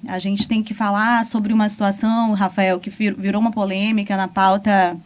A gente tem que falar sobre uma situação, Rafael, que virou uma polêmica na pauta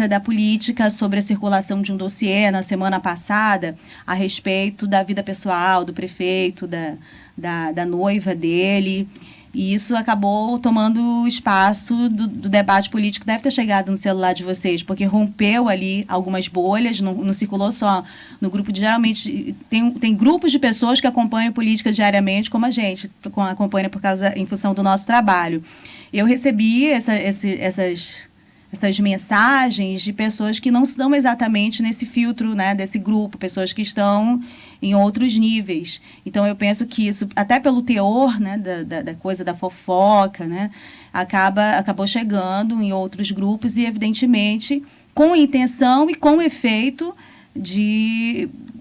da política sobre a circulação de um dossiê na semana passada a respeito da vida pessoal do prefeito, da noiva dele. E isso acabou tomando espaço do debate político. Deve ter chegado no celular de vocês, porque rompeu ali algumas bolhas, não circulou só no grupo de... Geralmente, tem grupos de pessoas que acompanham política diariamente, como a gente acompanha em função do nosso trabalho. Eu recebi essas mensagens de pessoas que não estão exatamente nesse filtro, né, desse grupo, pessoas que estão em outros níveis. Então, eu penso que isso, até pelo teor, né, da coisa da fofoca, né, acabou chegando em outros grupos e, evidentemente, com intenção e com efeito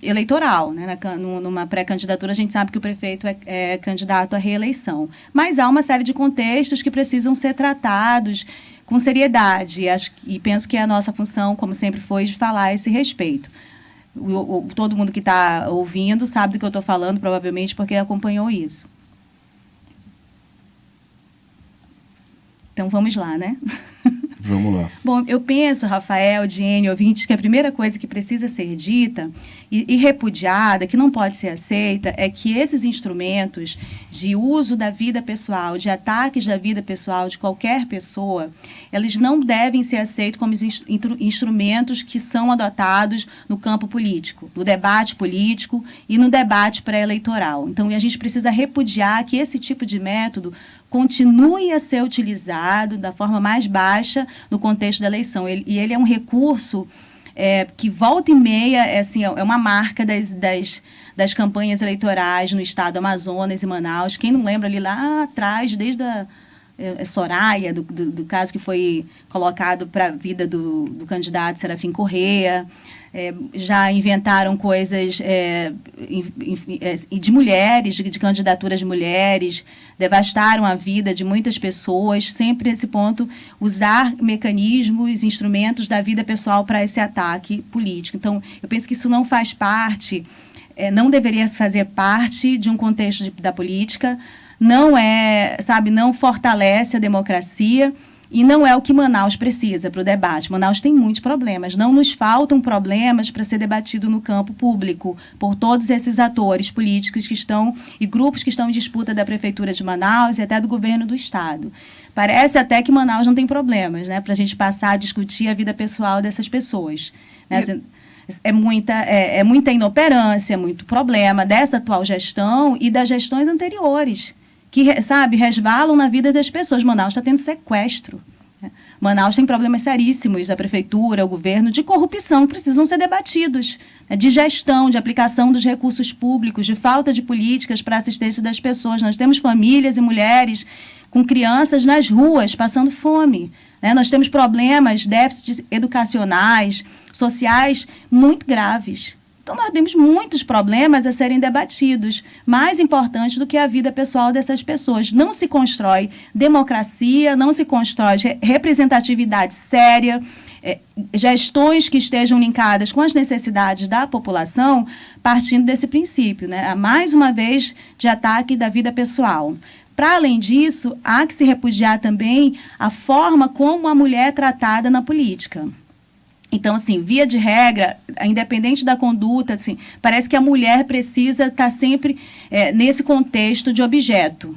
eleitoral, né? Numa pré-candidatura, a gente sabe que o prefeito é candidato à reeleição. Mas há uma série de contextos que precisam ser tratados com seriedade, e penso que é a nossa função, como sempre foi, de falar a esse respeito. Todo mundo que está ouvindo sabe do que eu estou falando, provavelmente, porque acompanhou isso. Então, vamos lá, né? Vamos lá. Bom, eu penso, Rafael, Diene, ouvintes, que a primeira coisa que precisa ser dita e repudiada, que não pode ser aceita, é que esses instrumentos de uso da vida pessoal, de ataques da vida pessoal de qualquer pessoa, eles não devem ser aceitos como instrumentos que são adotados no campo político, no debate político e no debate pré-eleitoral. Então, a gente precisa repudiar que esse tipo de método continue a ser utilizado da forma mais baixa no contexto da eleição. Ele é um recurso que volta e meia é uma marca das campanhas eleitorais no estado do Amazonas e Manaus. Quem não lembra ali lá atrás, desde a Soraya, do caso que foi colocado para a vida do candidato Serafim Corrêa. Já inventaram coisas de mulheres, de candidaturas de mulheres, devastaram a vida de muitas pessoas, sempre nesse ponto, usar mecanismos, instrumentos da vida pessoal para esse ataque político. Então, eu penso que isso não faz parte, não deveria fazer parte de um contexto da política, não fortalece a democracia. E não é o que Manaus precisa para o debate. Manaus tem muitos problemas. Não nos faltam problemas para ser debatido no campo público por todos esses atores políticos e grupos que estão em disputa da Prefeitura de Manaus e até do governo do Estado. Parece até que Manaus não tem problemas, né, para a gente passar a discutir a vida pessoal dessas pessoas. Né? É muita inoperância, muito problema dessa atual gestão e das gestões anteriores, que, resvalam na vida das pessoas. Manaus está tendo sequestro. Né? Manaus tem problemas seríssimos da prefeitura, o governo, de corrupção, que precisam ser debatidos, né? De gestão, de aplicação dos recursos públicos, de falta de políticas para assistência das pessoas. Nós temos famílias e mulheres com crianças nas ruas, passando fome. Né? Nós temos problemas, déficits educacionais, sociais, muito graves. Então, nós temos muitos problemas a serem debatidos, mais importantes do que a vida pessoal dessas pessoas. Não se constrói democracia, não se constrói representatividade séria, gestões que estejam linkadas com as necessidades da população, partindo desse princípio, né? Mais uma vez, de ataque da vida pessoal. Para além disso, há que se repudiar também a forma como a mulher é tratada na política. Então, assim, via de regra, independente da conduta, assim, parece que a mulher precisa estar sempre nesse contexto de objeto,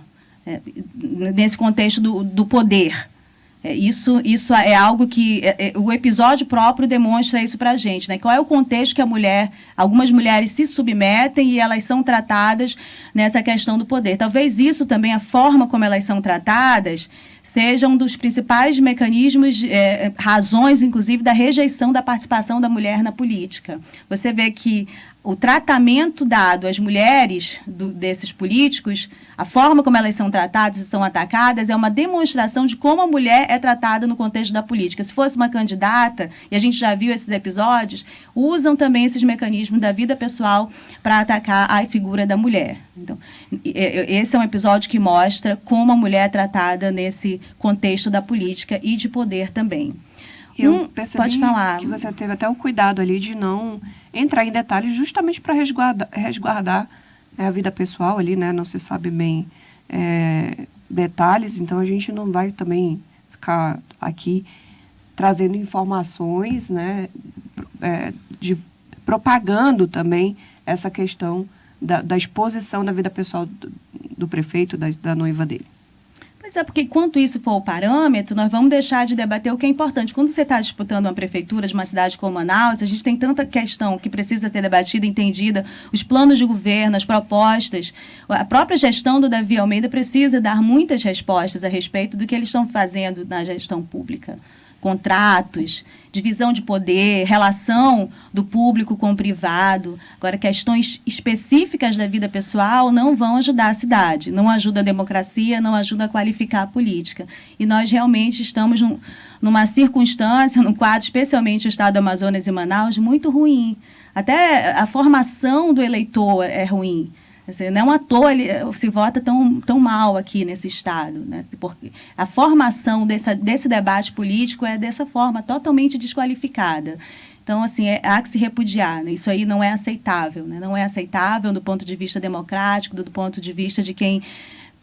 nesse contexto do poder. Isso é algo que o episódio próprio demonstra isso para a gente, né? Qual é o contexto que algumas mulheres se submetem e elas são tratadas nessa questão do poder. Talvez isso também, a forma como elas são tratadas, seja um dos principais mecanismos, razões, inclusive, da rejeição da participação da mulher na política. Você vê que o tratamento dado às mulheres desses políticos, a forma como elas são tratadas e são atacadas, é uma demonstração de como a mulher é tratada no contexto da política. Se fosse uma candidata, e a gente já viu esses episódios, usam também esses mecanismos da vida pessoal para atacar a figura da mulher. Então, esse é um episódio que mostra como a mulher é tratada nesse contexto da política e de poder também. Eu percebi pode falar. Que você teve até o cuidado ali de não entrar em detalhes justamente para resguardar a vida pessoal ali, né? Não se sabe bem detalhes, então a gente não vai também ficar aqui trazendo informações, né, propagando também essa questão da exposição da vida pessoal do prefeito, da noiva dele. Pois é, porque enquanto isso for o parâmetro, nós vamos deixar de debater o que é importante. Quando você está disputando uma prefeitura de uma cidade como Manaus, a gente tem tanta questão que precisa ser debatida, entendida, os planos de governo, as propostas, a própria gestão do Davi Almeida precisa dar muitas respostas a respeito do que eles estão fazendo na gestão pública. Contratos, divisão de poder, relação do público com o privado. Agora, questões específicas da vida pessoal não vão ajudar a cidade, não ajuda a democracia, não ajuda a qualificar a política. E nós realmente estamos numa circunstância, num quadro, especialmente o estado do Amazonas e Manaus, muito ruim. Até a formação do eleitor é ruim. Não à toa se vota tão mal aqui nesse estado, né? Porque a formação desse debate político é dessa forma, totalmente desqualificada. Então, assim, há que se repudiar, né? Isso aí não é aceitável, né? Não é aceitável do ponto de vista democrático, do ponto de vista de quem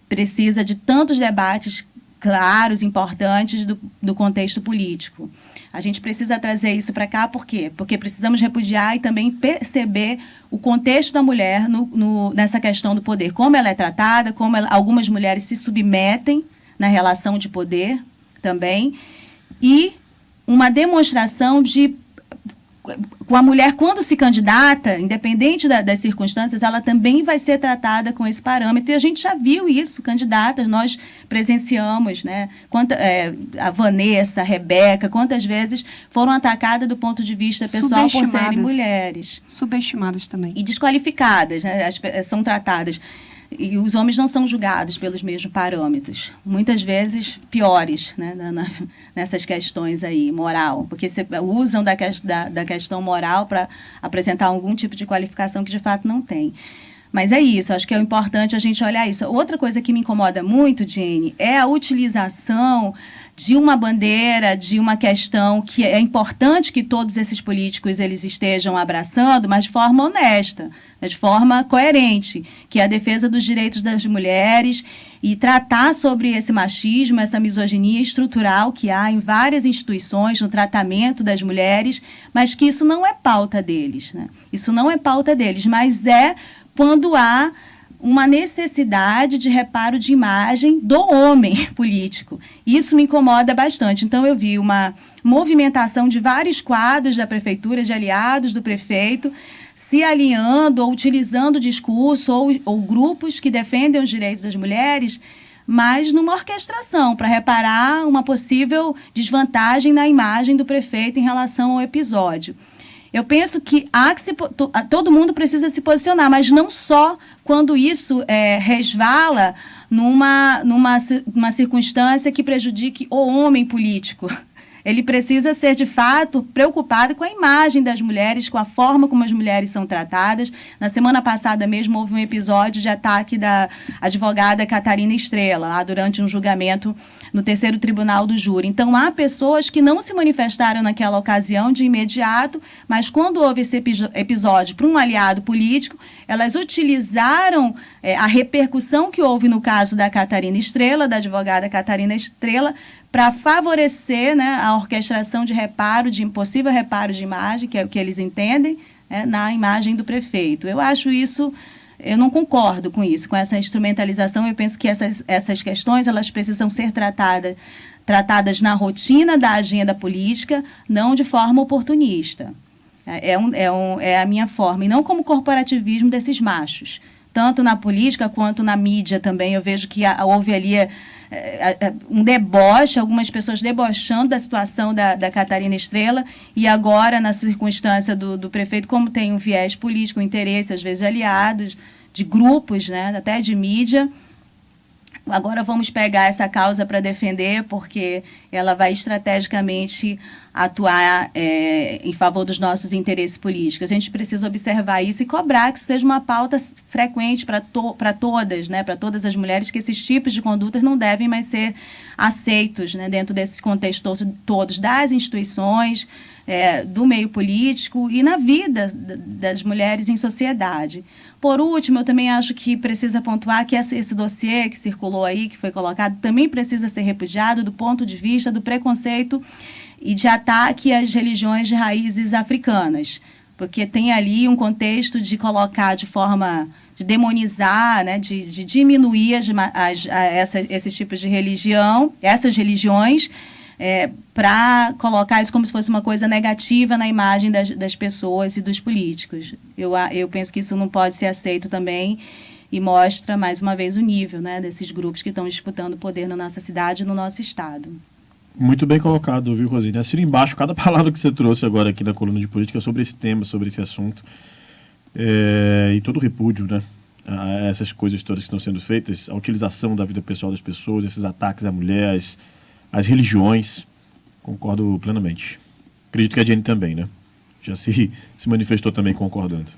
precisa de tantos debates claros, importantes do contexto político. A gente precisa trazer isso para cá, por quê? Porque precisamos repudiar e também perceber o contexto da mulher nessa questão do poder, como ela é tratada, como algumas mulheres se submetem na relação de poder também, e uma demonstração de com a mulher, quando se candidata, independente das circunstâncias, ela também vai ser tratada com esse parâmetro. E a gente já viu isso, candidatas, nós presenciamos, né? A Vanessa, a Rebeca, quantas vezes foram atacadas do ponto de vista pessoal por serem mulheres. Subestimadas também. E desqualificadas, né? São tratadas. E os homens não são julgados pelos mesmos parâmetros, muitas vezes piores, né, nessas questões aí, moral, porque usam da questão moral para apresentar algum tipo de qualificação que de fato não tem. Mas é isso, acho que é importante a gente olhar isso. Outra coisa que me incomoda muito, Jenny, é a utilização de uma bandeira, de uma questão que é importante que todos esses políticos eles estejam abraçando, mas de forma honesta, de forma coerente, que é a defesa dos direitos das mulheres e tratar sobre esse machismo, essa misoginia estrutural que há em várias instituições no tratamento das mulheres, mas que isso não é pauta deles, né? Isso não é pauta deles, mas é quando há uma necessidade de reparo de imagem do homem político. Isso me incomoda bastante. Então, eu vi uma movimentação de vários quadros da prefeitura, de aliados do prefeito, se alinhando ou utilizando o discurso ou grupos que defendem os direitos das mulheres, mas numa orquestração, para reparar uma possível desvantagem na imagem do prefeito em relação ao episódio. Eu penso que todo mundo precisa se posicionar, mas não só quando isso resvala numa circunstância que prejudique o homem político. Ele precisa ser, de fato, preocupado com a imagem das mulheres, com a forma como as mulheres são tratadas. Na semana passada mesmo houve um episódio de ataque da advogada Catarina Estrela, lá durante um julgamento no 3º Tribunal do Júri. Então, há pessoas que não se manifestaram naquela ocasião de imediato, mas quando houve esse episódio para um aliado político, elas utilizaram a repercussão que houve no caso da Catarina Estrela, da advogada Catarina Estrela, para favorecer, né, a orquestração de possível reparo de imagem, que é o que eles entendem, na imagem do prefeito. Eu acho isso, eu não concordo com isso, com essa instrumentalização. Eu penso que essas questões elas precisam ser tratadas na rotina da agenda política, não de forma oportunista. É a minha forma, e não como corporativismo desses machos. Tanto na política quanto na mídia também, eu vejo que houve ali um deboche, algumas pessoas debochando da situação da Catarina Estrela, e agora, na circunstância do prefeito, como tem um viés político, um interesse, às vezes aliados, de grupos, né, até de mídia, Agora vamos pegar essa causa para defender, porque ela vai estrategicamente atuar em favor dos nossos interesses políticos. A gente precisa observar isso e cobrar que seja uma pauta frequente para todas, né, para todas as mulheres, que esses tipos de condutas não devem mais ser aceitos, né, dentro desse contexto todos das instituições, do meio político e na vida das mulheres em sociedade. Por último, eu também acho que precisa pontuar que esse dossiê que circulou aí, que foi colocado, também precisa ser repudiado do ponto de vista do preconceito e de ataque às religiões de raízes africanas, porque tem ali um contexto de colocar de forma de demonizar, né, de diminuir esses tipos de religião, essas religiões, para colocar isso como se fosse uma coisa negativa na imagem das pessoas e dos políticos. Eu penso que isso não pode ser aceito também e mostra, mais uma vez, o nível, né, desses grupos que estão disputando poder na nossa cidade e no nosso estado. Muito bem colocado, viu, Rosine? Assina embaixo cada palavra que você trouxe agora aqui na coluna de política sobre esse tema, sobre esse assunto. E todo o repúdio, né, a essas coisas todas que estão sendo feitas, a utilização da vida pessoal das pessoas, esses ataques a mulheres, as religiões, concordo plenamente. Acredito que a Jenny também, né? Já se manifestou também concordando.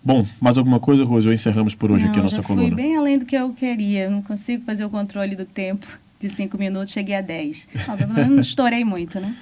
Bom, mais alguma coisa, Rose, ou encerramos por hoje aqui a nossa coluna? Fui bem além do que eu queria. Eu não consigo fazer o controle do tempo de 5 minutos, cheguei a 10. Não estourei muito, né?